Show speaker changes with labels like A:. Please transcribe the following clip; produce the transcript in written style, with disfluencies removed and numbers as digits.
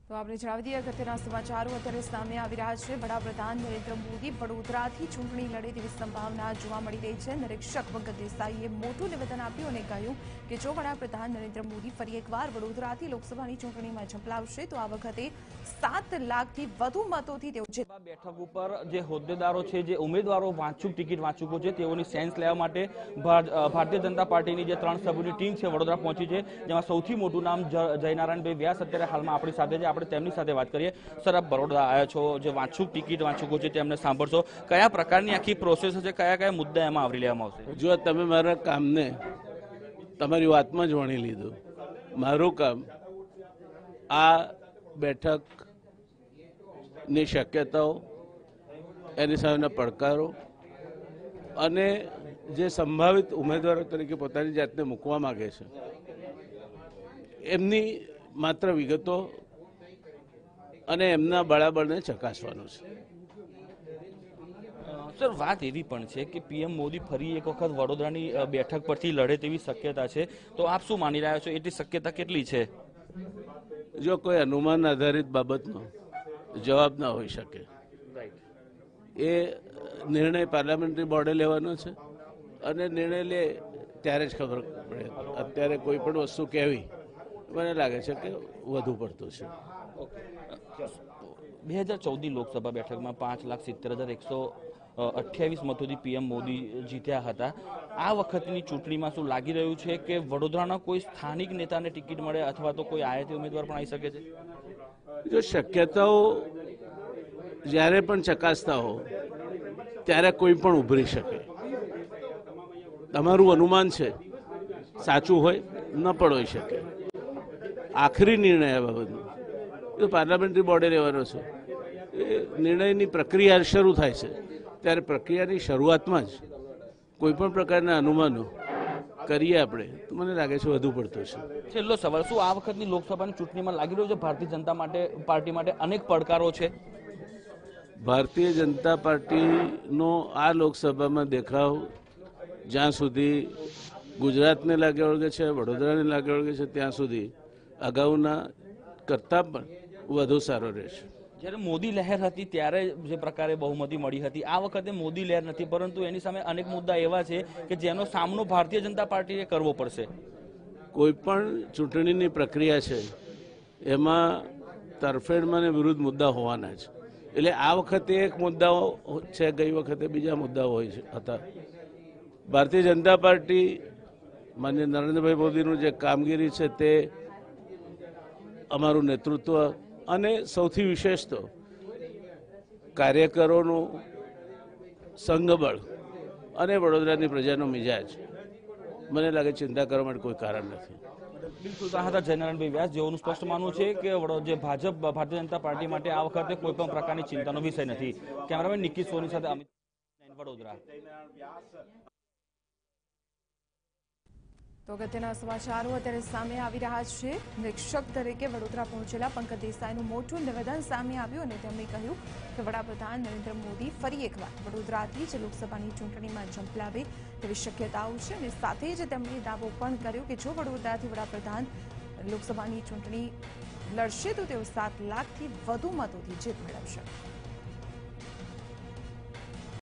A: તો આપણે જણાવી દઈએ અગત્યના સમાચારો અત્યારે સામે આવી રહ્યા છે। વડાપ્રધાન નરેન્દ્ર મોદી વડોદરાથી ચૂંટણી લડે તેવી સંભાવના જોવા મળી રહી છે। નિરીક્ષક પંકજ દેસાઈએ મોટું નિવેદન આપ્યું અને કહ્યું કે જો વડાપ્રધાન નરેન્દ્ર મોદી ફરી એકવાર વડોદરાથી લોકસભાની ચૂંટણીમાં ઝંપલાવશે તો આ વખતે 7 લાખથી વધુ મતોથી તેઓ જીતશે।
B: બેઠક ઉપર જે હોદ્દેદારો છે, જે ઉમેદવારો વાંચુક ટિકિટ વાંચુકો છે, તેઓની સેન્સ લેવા માટે ભારતીય જનતા પાર્ટીની જે 3 સભ્યોની ટીમ છે વડોદરા પહોંચી છે, જેમાં સૌથી મોટું નામ જયનારાયણભાઈ વ્યાસ અત્યારે હાલમાં આપણી સાથે છે। આપણે તેમની સાથે વાત કરીએ। સર, આપ બરોડા આવ્યા છો, જે વાંચુક ટિકિટ વાંચુકો છે તેમને સાંભળશો, કયા પ્રકારની આખી પ્રોસેસ છે, કયા કયા મુદ્દા એમાં આવરી લેવામાં આવશે?
C: જો તમે મારા કામને તમારી વાતમાં જ વણી લીધું। મારું કામ આ બેઠકની શક્યતાઓ, એની સામેના પડકારો અને જે સંભવિત ઉમેદવારો તરીકે પોતાની જાતને મૂકવા માંગે છે એમની માત્ર વિગતો અને એમના બળાબળને ચકાસવાનું છે।
B: સર, વાત એવી પણ છે કે પીએમ મોદી ફરી એક વખત વડોદરાની બેઠક પરથી લડે તેવી શક્યતા છે, તો આપ શું માની રહ્યા છો? એટલી શક્યતા કેટલી છે?
C: જો કોઈ અનુમાન આધારિત બાબતનો જવાબ ના હોઈ શકે, એ નિર્ણય પાર્લામેન્ટરી બોર્ડે લેવાનો છે અને નિર્ણય લે ત્યારે જ ખબર પડે। અત્યારે કોઈ પણ વસ્તુ કહેવી મને લાગે છે કે વધુ પડતું છે।
B: 2014ની લોકસભા બેઠકમાં 5,70,128 મતોથી પીએમ મોદી જીત્યા હતા। આ વખતની ચૂંટણીમાં શું લાગી રહ્યું છે કે વડોદરાના કોઈ સ્થાનિક નેતાને ટિકિટ મળે અથવા તો કોઈ આયાતી ઉમેદવાર પણ આવી શકે છે?
C: જો શક્યતાઓ જ્યારે પણ ચકાસતા હો ત્યારે કોઈ પણ ઉભરી શકે। તમારું અનુમાન છે સાચું હોય ન પણ હોઈ શકે। આખરી નિર્ણય આ બાબતનો એ પાર્લામેન્ટરી બોર્ડે લેવાનો છે। એ નિર્ણયની પ્રક્રિયા શરૂ થાય છે ત્યારે પ્રક્રિયાની શરૂઆતમાં જ કોઈ પણ પ્રકારના અનુમાનો કરીએ આપણે તો મને લાગે છે વધુ પડતો છે।
B: છેલ્લો સવાલ, શું આ વખતની લોકસભાની ચૂંટણીમાં લાગી રહ્યું છે ભારતીય જનતા પાર્ટી માટે અનેક પડકારો છે?
C: ભારતીય જનતા પાર્ટીનો આ લોકસભામાં દેખાવ જ્યાં સુધી ગુજરાતને લાગે વળગે છે, વડોદરાને લાગે વળગે છે, ત્યાં સુધી અગાઉના કરતાં પણ વધુ સારો રહેશે।
B: જ્યારે મોદી લહેર હતી ત્યારે જે પ્રકારે બહુમતી મળી હતી, આ વખતે મોદી લહેર નથી, પરંતુ એની સામે અનેક મુદ્દા એવા છે કે જેનો સામનો ભારતીય જનતા પાર્ટીએ કરવો પડશે।
C: કોઈ પણ ચૂંટણીની પ્રક્રિયા છે એમાં તરફેણમાં અને વિરુદ્ધ મુદ્દા હોવાના જ। એટલે આ વખતે એક મુદ્દાઓ છે, ગઈ વખતે બીજા મુદ્દાઓ હતા। ભારતીય જનતા પાર્ટી માન્ય નરેન્દ્રભાઈ મોદીનું જે કામગીરી છે તે, અમારું નેતૃત્વ અને સૌથી વિશેષ તો કાર્યકરોનું સંઘબળ અને વડોદરાની પ્રજાનો મિજાજ, મને લાગે ચિંતા કરવા માટે કોઈ કારણ નથી।
B: બિલકુલ, આ હતા જયનારાયણભાઈ વ્યાસ, જેઓનું સ્પષ્ટ માનવું છે કે જે ભારતીય જનતા પાર્ટી માટે આ વખતે કોઈ પણ પ્રકારની ચિંતાનો વિષય નથી। કેમેરામેન નિકી સોની સાથે અમિત, વડોદરા।
A: તો અગત્યના સમાચારો અત્યારે સામે આવી રહ્યા છે। નિરીક્ષક તરીકે વડોદરા પહોંચેલા પંકજ દેસાઈનું મોટું નિવેદન સામે આવ્યું અને તેમણે કહ્યું કે વડાપ્રધાન નરેન્દ્ર મોદી ફરી એકવાર વડોદરાથી જ લોકસભાની ચૂંટણીમાં ઝંપલાવે તેવી શક્યતાઓ છે અને સાથે જ તેમણે દાવો પણ કર્યો કે જો વડોદરાથી વડાપ્રધાન લોકસભાની ચૂંટણી લડશે તો તેઓ 7 લાખથી વધુ મતોથી જીત મેળવશે।